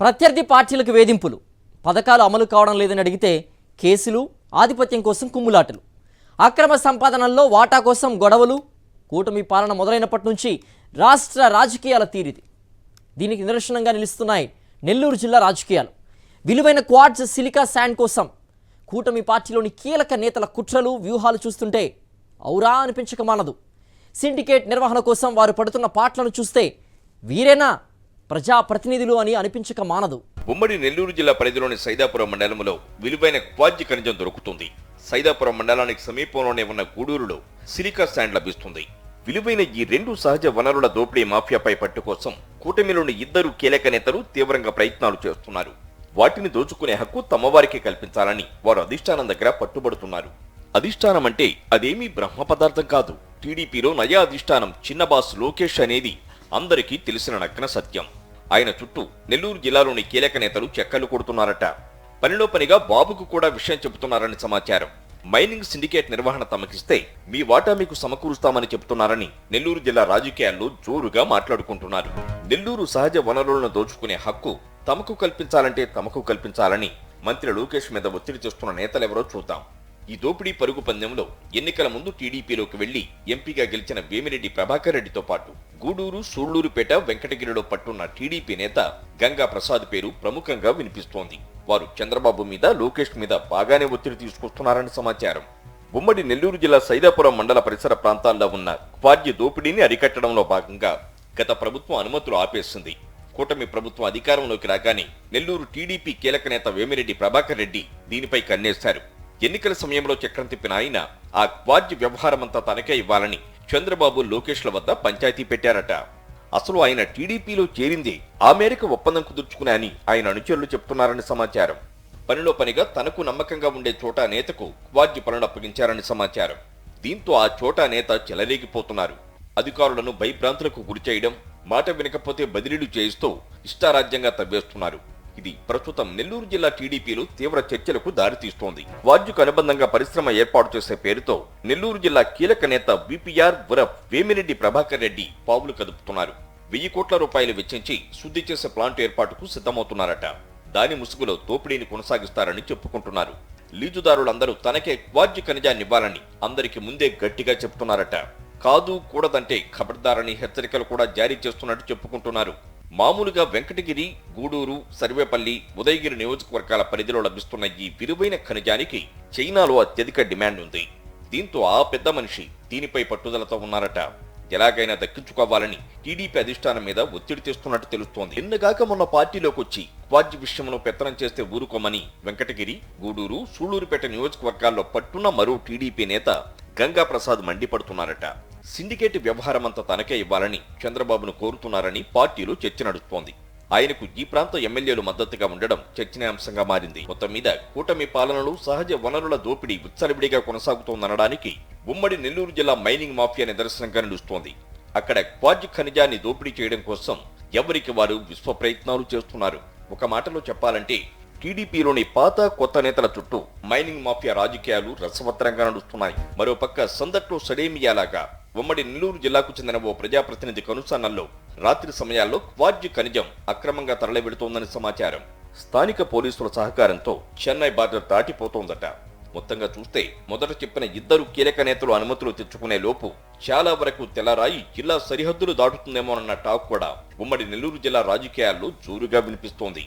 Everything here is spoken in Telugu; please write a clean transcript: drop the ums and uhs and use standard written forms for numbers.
ప్రత్యర్థి పార్టీలకు వేధింపులు, పథకాలు అమలు కావడం లేదని అడిగితే కేసులు, ఆధిపత్యం కోసం కుమ్ములాటలు, అక్రమ సంపాదనల్లో వాటా కోసం గొడవలు. కూటమి పాలన మొదలైనప్పటి నుంచి రాష్ట్ర రాజకీయాల తీరిది. దీనికి నిదర్శనంగా నిలుస్తున్నాయి నెల్లూరు జిల్లా రాజకీయాలు. విలువైన క్వార్ట్జ్, సిలికా శాండ్ కోసం కూటమి పార్టీలోని కీలక నేతల కుట్రలు, వ్యూహాలు చూస్తుంటే ఔరా అనిపించక మానదు. సిండికేట్ నిర్వహణ కోసం వారు పడుతున్న పాటలను చూస్తే వీరేనా ప్రజాప్రతినిధులు అని అనిపించక మానదు. ఉమ్మడి నెల్లూరు జిల్లా పరిధిలోని సైదాపురం మండలంలో విలువైన క్వార్ట్జ్ ఖనిజం దొరుకుతుంది. సైదాపురం మండలానికి సమీపంలోనే ఉన్న గూడూరులో సిలికా శాండ్ లభిస్తుంది. విలువైన ఈ రెండు సహజ వనరుల దోపిడీ మాఫియాపై పట్టు కోసం కూటమిలోని ఇద్దరు కీలక నేతలు తీవ్రంగా ప్రయత్నాలు చేస్తున్నారు. వాటిని దోచుకునే హక్కు తమవారికి కల్పించాలని వారు అధిష్టానం దగ్గర పట్టుబడుతున్నారు. అధిష్టానం అంటే అదేమీ బ్రహ్మ పదార్థం కాదు. టీడీపీలో నయా అధిష్టానం చిన్న బాస్ లోకేష్ అనేది అందరికీ తెలిసిన నగ్న సత్యం. ఆయన చుట్టూ నెల్లూరు జిల్లాలోని కీలక నేతలు చెక్కలు కొడుతున్నారట. పనిలో పనిగా బాబుకు కూడా విషయం చెబుతున్నారని సమాచారం. మైనింగ్ సిండికేట్ నిర్వహణ తమకిస్తే మీ వాటా మీకు సమకూరుస్తామని చెబుతున్నారని నెల్లూరు జిల్లా రాజకీయాల్లో జోరుగా మాట్లాడుకుంటున్నారు. నెల్లూరు సహజ వనరులను దోచుకునే హక్కు తమకు కల్పించాలంటే తమకు కల్పించాలని మంత్రి లోకేష్ మీద ఒత్తిడి చేస్తున్న నేతలెవరో చూద్దాం. ఈ దోపిడీ పరుగు పందెంలో ఎన్నికల ముందు టీడీపీలోకి వెళ్లి ఎంపీగా గెలిచిన వేమిరెడ్డి ప్రభాకర్ రెడ్డితో పాటు గూడూరు, సూళ్లూరుపేట, వెంకటగిరిలో పట్టున్న టీడీపీ నేత గంగా ప్రసాద్ పేరు ప్రముఖంగా వినిపిస్తోంది. వారు చంద్రబాబు మీద, లోకేష్ మీద బాగానే ఒత్తిడి తీసుకొస్తున్నారని సమాచారం. ఉమ్మడి నెల్లూరు జిల్లా సైదాపురం మండల పరిసర ప్రాంతాల్లో ఉన్న క్వార్ట్జ్ దోపిడీని అరికట్టడంలో భాగంగా గత ప్రభుత్వం అనుమతులు ఆపేసింది. కూటమి ప్రభుత్వం అధికారంలోకి రాగానే నెల్లూరు టీడీపీ కీలక నేత వేమిరెడ్డి ప్రభాకర్ రెడ్డి దీనిపై కన్నేశారు. ఎన్నికల సమయంలో చక్రం తిప్పిన ఆయన ఆ క్వార్ట్జ్ వ్యవహారమంతా తనకే ఇవ్వాలని చంద్రబాబు, లోకేష్ల వద్ద పంచాయతీ పెట్టారట. అసలు ఆయన టీడీపీలో చేరింది ఆ మేరకు ఒప్పందం కుదుర్చుకునే అని ఆయన అనుచరులు చెప్తున్నారని సమాచారం. పనిలో పనిగా తనకు నమ్మకంగా ఉండే చోటా నేతకు క్వార్ట్జ్ పనులు అప్పగించారని సమాచారం. దీంతో ఆ చోటా నేత చెలరేగిపోతున్నారు. అధికారులను భయభ్రాంతులకు గురిచేయడం, మాట వినకపోతే బదిలీలు చేయిస్తూ ఇష్టారాజ్యంగా తవ్వేస్తున్నారు. ఇది ప్రస్తుతం నెల్లూరు జిల్లా టీడీపీలో తీవ్ర చర్చలకు దారితీస్తోంది. క్వార్ట్జ్కు అనుబంధంగా పరిశ్రమ ఏర్పాటు చేసే పేరుతో నెల్లూరు జిల్లా కీలక నేత విపిఆర్ ఉరఫ్ వేమిరెడ్డి ప్రభాకర్ రెడ్డి పావులు కదుపుతున్నారు. 1000 కోట్ల రూపాయలు వెచ్చించి శుద్ధి చేసే ప్లాంట్ ఏర్పాటుకు సిద్ధమవుతున్నారట. దాని ముసుగులో దోపిడీని కొనసాగిస్తారని చెప్పుకుంటున్నారు. లీజుదారులందరూ తనకే క్వార్ట్జ్ ఖనిజాన్ని ఇవ్వాలని అందరికి ముందే గట్టిగా చెప్తున్నారట. కాదు, కూడదంటే ఖబర్దారని హెచ్చరికలు కూడా జారీ చేస్తున్నట్టు చెప్పుకుంటున్నారు. మామూలుగా వెంకటగిరి, గూడూరు, సర్వేపల్లి, ఉదయగిరి నియోజకవర్గాల పరిధిలో లభిస్తున్న ఈ విలువైన ఖనిజానికి చైనాలో అత్యధిక డిమాండ్ ఉంది. దీంతో ఆ పెద్ద మనిషి దీనిపై పట్టుదలతో ఉన్నారట. ఎలాగైనా దక్కించుకోవాలని టీడీపీ అధిష్టానం మీద ఒత్తిడి తెస్తున్నట్టు తెలుస్తోంది. నిన్నగాక మొన్న పార్టీలోకి వచ్చి క్వార్ట్జ్ విషయంలో పెత్తనం చేస్తే ఊరుకోమని వెంకటగిరి, గూడూరు, సూళ్లూరుపేట నియోజకవర్గాల్లో పట్టున్న మరో టీడీపీ నేత గంగా ప్రసాద్ మండిపడుతున్నారట. సిండికేట్ వ్యవహారమంతా తనకే ఇవ్వాలని చంద్రబాబును కోరుతున్నారని పార్టీలో చర్చ నడుస్తోంది. ఆయనకు ఈ ప్రాంత ఎమ్మెల్యేలు మద్దతుగా ఉండడం చర్చనీయాంశంగా మారింది. మొత్తం మీద కూటమి పాలనలో సహజ వనరుల దోపిడీ విచ్చలవిడిగా కొనసాగుతోందనడానికి ఉమ్మడి నెల్లూరు జిల్లా మైనింగ్ మాఫియా నిదర్శనంగా నిలుస్తోంది. అక్కడ క్వార్ట్జ్ ఖనిజాన్ని దోపిడీ చేయడం కోసం ఎవరికి వారు విశ్వ ప్రయత్నాలు చేస్తున్నారు. ఒక మాటలో చెప్పాలంటే టీడీపీలోని పాత, కొత్త నేతల చుట్టూ మైనింగ్ మాఫియా రాజకీయాలు రసవత్తరంగా నడుస్తున్నాయి. మరోపక్క సందట్లో సడేమియాలాగా ఉమ్మడి నెల్లూరు జిల్లాకు చెందిన ఓ ప్రజాప్రతినిధి కనుసన్నల్లో రాత్రి సమయాల్లో క్వార్ట్జ్ ఖనిజం అక్రమంగా తరలివెడుతోందని సమాచారం. స్థానిక పోలీసుల సహకారంతో చెన్నై బార్డర్ దాటిపోతోందట. మొత్తంగా చూస్తే మొదట చెప్పిన ఇద్దరు కీలక నేతలు అనుమతులు తెచ్చుకునే లోపు చాలా వరకు తెల్లరాయి జిల్లా సరిహద్దులు దాటుతుందేమోనన్న టాక్ కూడా ఉమ్మడి నెల్లూరు జిల్లా రాజకీయాల్లో జోరుగా వినిపిస్తోంది.